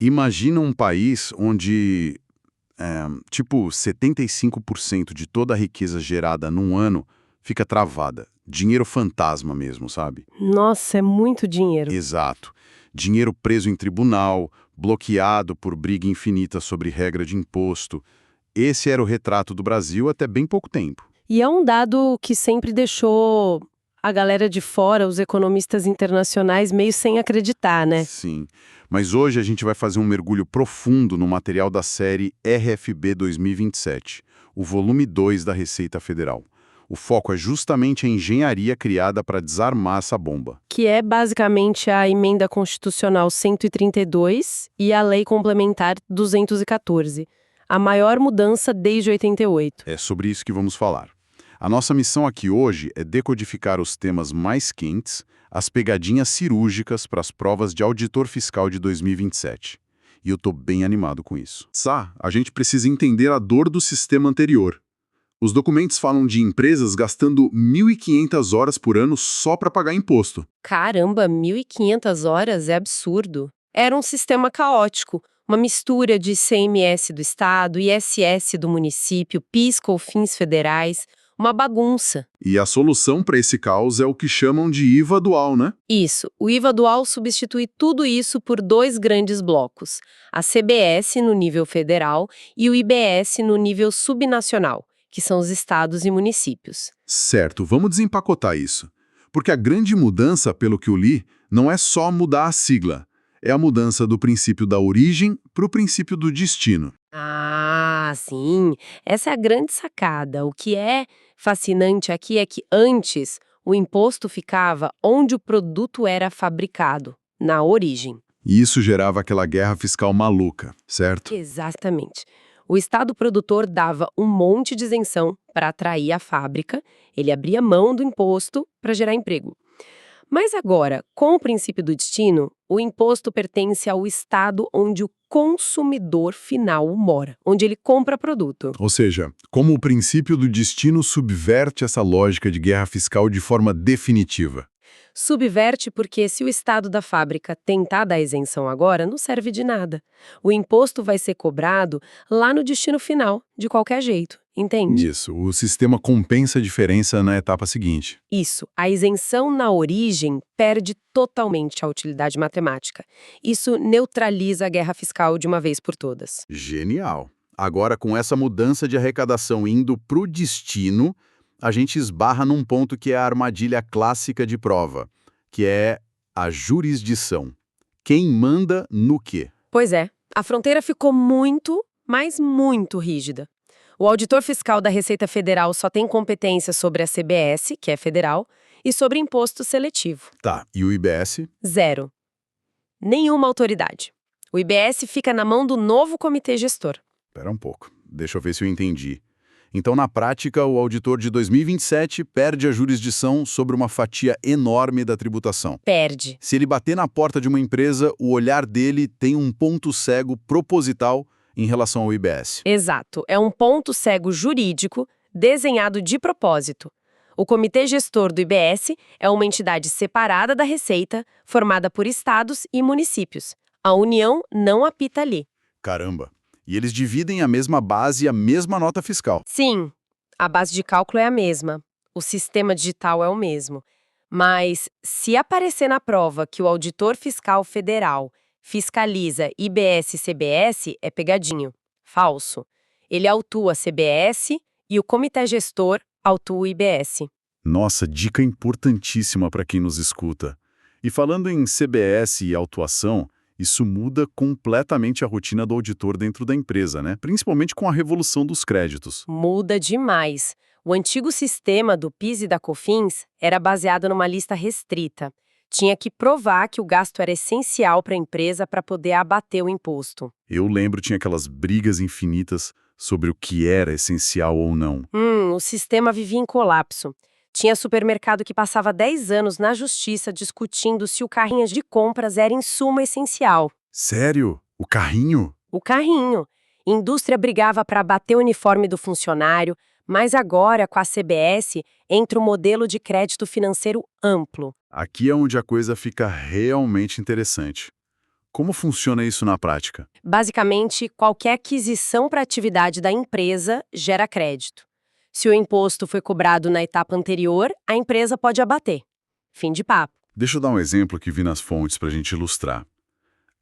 Imagina um país onde, tipo, 75% de toda a riqueza gerada num ano fica travada. Dinheiro fantasma mesmo, sabe? Nossa, é muito dinheiro. Exato. Dinheiro preso em tribunal, bloqueado por briga infinita sobre regra de imposto. Esse era o retrato do Brasil até bem pouco tempo. E é um dado que sempre deixou a galera de fora, os economistas internacionais, meio sem acreditar, né? Sim. Mas hoje a gente vai fazer um mergulho profundo no material da série RFB 2027, o volume 2 da Receita Federal. O foco é justamente a engenharia criada para desarmar essa bomba. Que é basicamente a Emenda Constitucional 132 e a Lei Complementar 214, a maior mudança desde 88. É sobre isso que vamos falar. A nossa missão aqui hoje é decodificar os temas mais quentes, as pegadinhas cirúrgicas para as provas de auditor fiscal de 2027. E eu tô bem animado com isso. A gente precisa entender a dor do sistema anterior. Os documentos falam de empresas gastando 1.500 horas por ano só para pagar imposto. Caramba, 1.500 horas é absurdo. Era um sistema caótico, uma mistura de ICMS do Estado, ISS do município, PIS, COFINS federais, uma bagunça. E a solução para esse caos é o que chamam de IVA dual, né? Isso, o IVA dual substitui tudo isso por dois grandes blocos, a CBS no nível federal e o IBS no nível subnacional, que são os estados e municípios. Certo, vamos desempacotar isso. Porque a grande mudança, pelo que eu li, não é só mudar a sigla. É a mudança do princípio da origem para o princípio do destino. Ah, sim, essa é a grande sacada. O que é fascinante aqui é que antes o imposto ficava onde o produto era fabricado, na origem. E isso gerava aquela guerra fiscal maluca, certo? Exatamente. O Estado produtor dava um monte de isenção para atrair a fábrica, ele abria mão do imposto para gerar emprego. Mas agora, com o princípio do destino, o imposto pertence ao estado onde o consumidor final mora, onde ele compra produto. Ou seja, como o princípio do destino subverte essa lógica de guerra fiscal de forma definitiva. Subverte porque se o estado da fábrica tentar dar isenção agora, não serve de nada. O imposto vai ser cobrado lá no destino final, de qualquer jeito, entende? Isso, o sistema compensa a diferença na etapa seguinte. Isso, a isenção na origem perde totalmente a utilidade matemática. Isso neutraliza a guerra fiscal de uma vez por todas. Genial. Agora, com essa mudança de arrecadação indo para o destino, a gente esbarra num ponto que é a armadilha clássica de prova, que é a jurisdição. Quem manda no quê? Pois é, a fronteira ficou muito, mas muito rígida. O auditor fiscal da Receita Federal só tem competência sobre a CBS, que é federal, e sobre imposto seletivo. Tá, e o IBS? Zero. Nenhuma autoridade. O IBS fica na mão do novo comitê gestor. Espera um pouco, deixa eu ver se eu entendi. Então, na prática, o auditor de 2027 perde a jurisdição sobre uma fatia enorme da tributação. Perde. Se ele bater na porta de uma empresa, o olhar dele tem um ponto cego proposital em relação ao IBS. Exato. É um ponto cego jurídico desenhado de propósito. O comitê gestor do IBS é uma entidade separada da Receita, formada por estados e municípios. A União não apita ali. Caramba! E eles dividem a mesma base e a mesma nota fiscal. Sim, a base de cálculo é a mesma. O sistema digital é o mesmo. Mas, se aparecer na prova que o auditor fiscal federal fiscaliza IBS e CBS, é pegadinho. Falso. Ele autua a CBS e o comitê gestor autua o IBS. Nossa, dica importantíssima para quem nos escuta. E falando em CBS e autuação, isso muda completamente a rotina do auditor dentro da empresa, né? Principalmente com a revolução dos créditos. Muda demais. O antigo sistema do PIS e da COFINS era baseado numa lista restrita. Tinha que provar que o gasto era essencial para a empresa para poder abater o imposto. Eu lembro, tinha aquelas brigas infinitas sobre o que era essencial ou não. O sistema vivia em colapso. Tinha supermercado que passava 10 anos na justiça discutindo se o carrinho de compras era insumo essencial. Sério? O carrinho? O carrinho. Indústria brigava para abater o uniforme do funcionário, mas agora, com a CBS, entra o modelo de crédito financeiro amplo. Aqui é onde a coisa fica realmente interessante. Como funciona isso na prática? Basicamente, qualquer aquisição para atividade da empresa gera crédito. Se o imposto foi cobrado na etapa anterior, a empresa pode abater. Fim de papo. Deixa eu dar um exemplo que vi nas fontes para a gente ilustrar.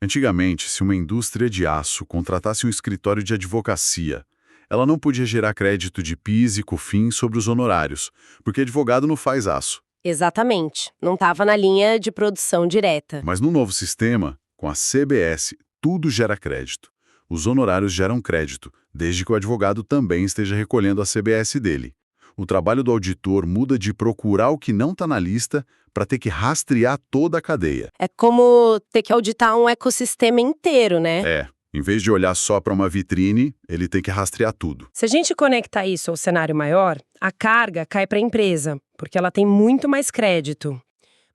Antigamente, se uma indústria de aço contratasse um escritório de advocacia, ela não podia gerar crédito de PIS e COFINS sobre os honorários, porque advogado não faz aço. Exatamente. Não estava na linha de produção direta. Mas no novo sistema, com a CBS, tudo gera crédito. Os honorários geram crédito, desde que o advogado também esteja recolhendo a CBS dele. O trabalho do auditor muda de procurar o que não está na lista para ter que rastrear toda a cadeia. É como ter que auditar um ecossistema inteiro, né? Em vez de olhar só para uma vitrine, ele tem que rastrear tudo. Se a gente conectar isso ao cenário maior, a carga cai para a empresa, porque ela tem muito mais crédito.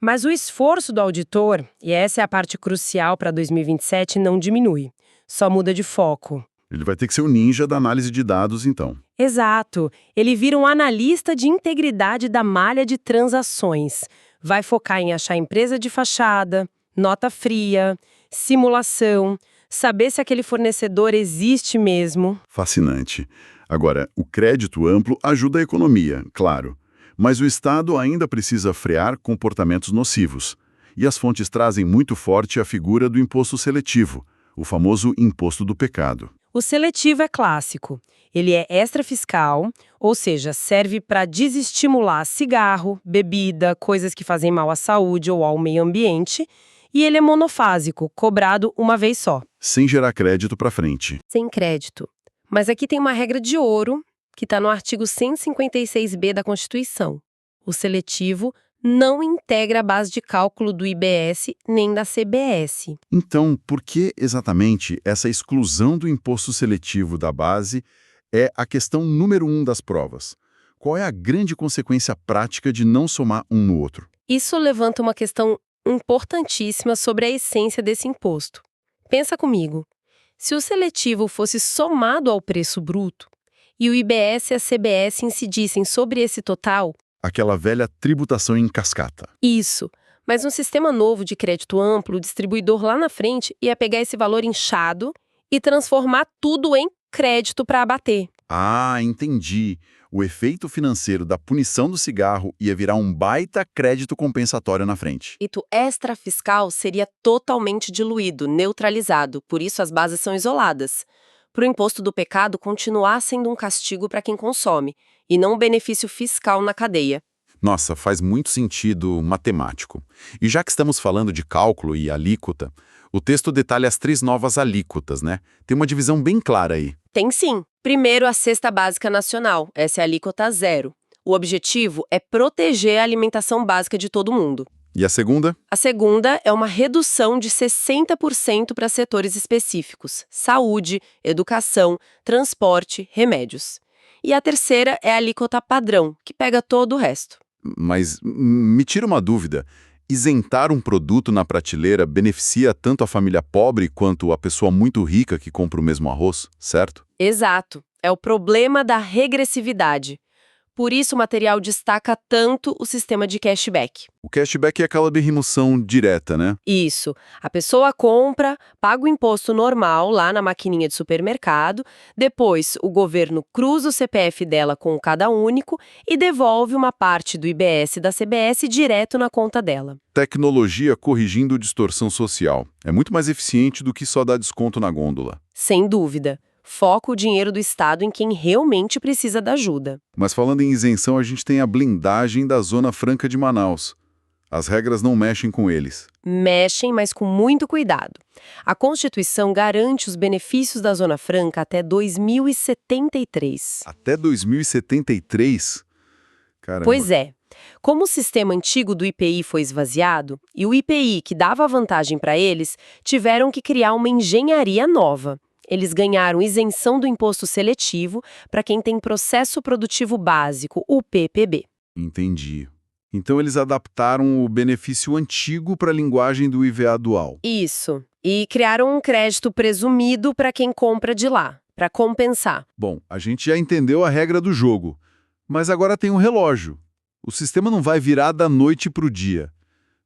Mas o esforço do auditor, e essa é a parte crucial para 2027, não diminui. Só muda de foco. Ele vai ter que ser o ninja da análise de dados, então. Exato. Ele vira um analista de integridade da malha de transações. Vai focar em achar empresa de fachada, nota fria, simulação, saber se aquele fornecedor existe mesmo. Fascinante. Agora, o crédito amplo ajuda a economia, claro. Mas o Estado ainda precisa frear comportamentos nocivos. E as fontes trazem muito forte a figura do imposto seletivo, o famoso imposto do pecado. O seletivo é clássico. Ele é extrafiscal, ou seja, serve para desestimular cigarro, bebida, coisas que fazem mal à saúde ou ao meio ambiente, e ele é monofásico, cobrado uma vez só. Sem gerar crédito para frente. Sem crédito. Mas aqui tem uma regra de ouro, que está no artigo 156b da Constituição. O seletivo não integra a base de cálculo do IBS nem da CBS. Então, por que exatamente essa exclusão do imposto seletivo da base é a questão número 1 das provas? Qual é a grande consequência prática de não somar um no outro? Isso levanta uma questão importantíssima sobre a essência desse imposto. Pensa comigo. Se o seletivo fosse somado ao preço bruto e o IBS e a CBS incidissem sobre esse total... Aquela velha tributação em cascata. Isso. Mas um sistema novo de crédito amplo, o distribuidor lá na frente ia pegar esse valor inchado e transformar tudo em crédito para abater. Ah, entendi. O efeito financeiro da punição do cigarro ia virar um baita crédito compensatório na frente. E o extrafiscal seria totalmente diluído, neutralizado, por isso as bases são isoladas. Para o imposto do pecado continuar sendo um castigo para quem consome, e não um benefício fiscal na cadeia. Nossa, faz muito sentido matemático. E já que estamos falando de cálculo e alíquota, o texto detalha as 3 novas alíquotas, né? Tem uma divisão bem clara aí. Tem sim. Primeiro, a cesta básica nacional. Essa é a alíquota 0. O objetivo é proteger a alimentação básica de todo mundo. E a segunda? A segunda é uma redução de 60% para setores específicos: saúde, educação, transporte, remédios. E a terceira é a alíquota padrão, que pega todo o resto. Mas me tira uma dúvida. Isentar um produto na prateleira beneficia tanto a família pobre quanto a pessoa muito rica que compra o mesmo arroz, certo? Exato. É o problema da regressividade. Por isso o material destaca tanto o sistema de cashback. O cashback é aquela remoção direta, né? Isso. A pessoa compra, paga o imposto normal lá na maquininha de supermercado, depois o governo cruza o CPF dela com o Cada Único e devolve uma parte do IBS e da CBS direto na conta dela. Tecnologia corrigindo distorção social. É muito mais eficiente do que só dar desconto na gôndola. Sem dúvida. Foca o dinheiro do Estado em quem realmente precisa da ajuda. Mas falando em isenção, a gente tem a blindagem da Zona Franca de Manaus. As regras não mexem com eles. Mexem, mas com muito cuidado. A Constituição garante os benefícios da Zona Franca até 2073. Até 2073? Caramba. Pois é. Como o sistema antigo do IPI foi esvaziado, e o IPI que dava vantagem para eles, tiveram que criar uma engenharia nova. Eles ganharam isenção do imposto seletivo para quem tem processo produtivo básico, o PPB. Entendi. Então eles adaptaram o benefício antigo para a linguagem do IVA dual. Isso. E criaram um crédito presumido para quem compra de lá, para compensar. Bom, a gente já entendeu a regra do jogo, mas agora tem um relógio. O sistema não vai virar da noite para o dia.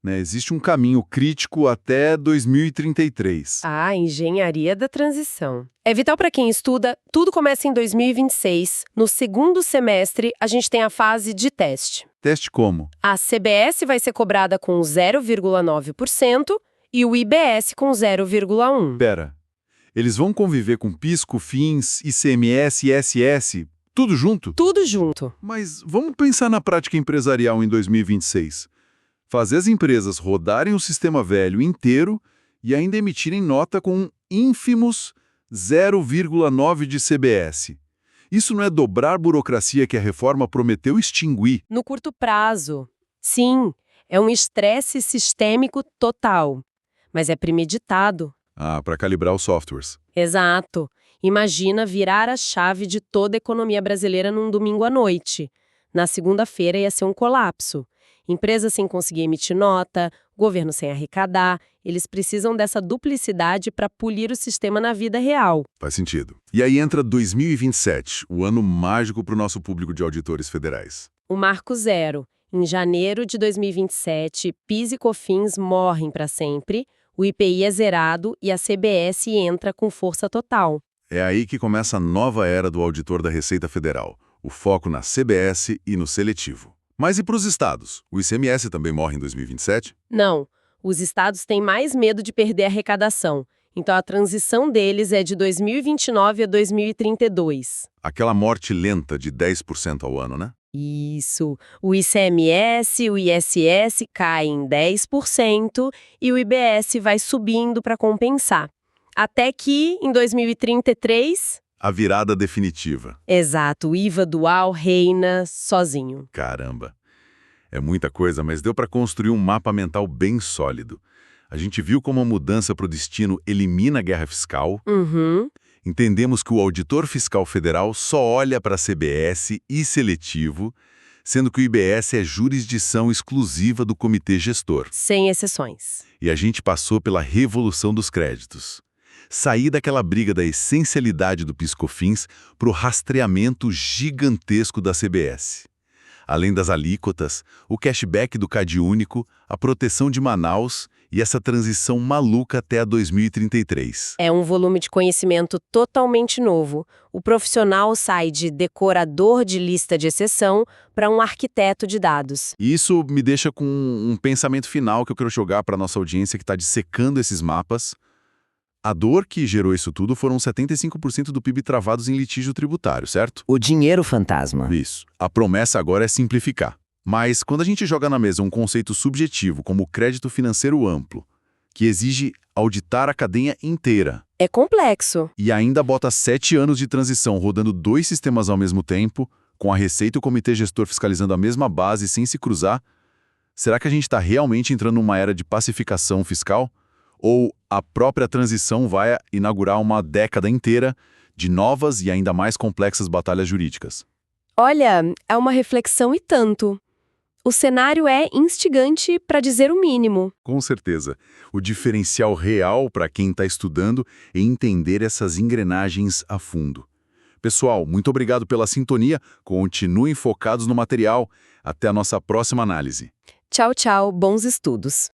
né? Existe um caminho crítico até 2033. A engenharia da transição. É vital para quem estuda, tudo começa em 2026. No segundo semestre, a gente tem a fase de teste. Teste como? A CBS vai ser cobrada com 0,9% e o IBS com 0,1%. Pera, eles vão conviver com Pisco, FINS, ICMS, ISS, tudo junto? Tudo junto. Mas vamos pensar na prática empresarial em 2026. Fazer as empresas rodarem o sistema velho inteiro e ainda emitirem nota com ínfimos 0,9 de CBS. Isso não é dobrar a burocracia que a reforma prometeu extinguir? No curto prazo, sim, é um estresse sistêmico total. Mas é premeditado. Ah, para calibrar os softwares. Exato. Imagina virar a chave de toda a economia brasileira num domingo à noite. Na segunda-feira ia ser um colapso. Empresas sem conseguir emitir nota, governo sem arrecadar, eles precisam dessa duplicidade para polir o sistema na vida real. Faz sentido. E aí entra 2027, o ano mágico para o nosso público de auditores federais. O marco zero. Em janeiro de 2027, PIS e COFINS morrem para sempre, o IPI é zerado e a CBS entra com força total. É aí que começa a nova era do auditor da Receita Federal, o foco na CBS e no seletivo. Mas e para os estados? O ICMS também morre em 2027? Não, os estados têm mais medo de perder a arrecadação, então a transição deles é de 2029 a 2032. Aquela morte lenta de 10% ao ano, né? Isso. O ICMS, o ISS caem em 10% e o IBS vai subindo para compensar. Até que, em 2033... A virada definitiva. Exato, o IVA dual reina sozinho. Caramba. É muita coisa, mas deu para construir um mapa mental bem sólido. A gente viu como a mudança para o destino elimina a guerra fiscal. Uhum. Entendemos que o auditor fiscal federal só olha para a CBS e seletivo, sendo que o IBS é jurisdição exclusiva do comitê gestor. Sem exceções. E a gente passou pela revolução dos créditos. Sair daquela briga da essencialidade do PIS/COFINS para o rastreamento gigantesco da CBS. Além das alíquotas, o cashback do CadÚnico, a proteção de Manaus e essa transição maluca até a 2033. É um volume de conhecimento totalmente novo. O profissional sai de decorador de lista de exceção para um arquiteto de dados. E isso me deixa com um pensamento final que eu quero jogar para a nossa audiência que está dissecando esses mapas. A dor que gerou isso tudo foram 75% do PIB travados em litígio tributário, certo? O dinheiro fantasma. Isso. A promessa agora é simplificar. Mas quando a gente joga na mesa um conceito subjetivo como o crédito financeiro amplo, que exige auditar a cadeia inteira, É complexo. e ainda bota 7 anos de transição rodando 2 sistemas ao mesmo tempo, com a Receita e o Comitê Gestor fiscalizando a mesma base sem se cruzar, será que a gente está realmente entrando numa era de pacificação fiscal? Ou a própria transição vai inaugurar uma década inteira de novas e ainda mais complexas batalhas jurídicas? Olha, é uma reflexão e tanto. O cenário é instigante, para dizer o mínimo. Com certeza. O diferencial real para quem está estudando é entender essas engrenagens a fundo. Pessoal, muito obrigado pela sintonia. Continuem focados no material. Até a nossa próxima análise. Tchau, tchau, bons estudos.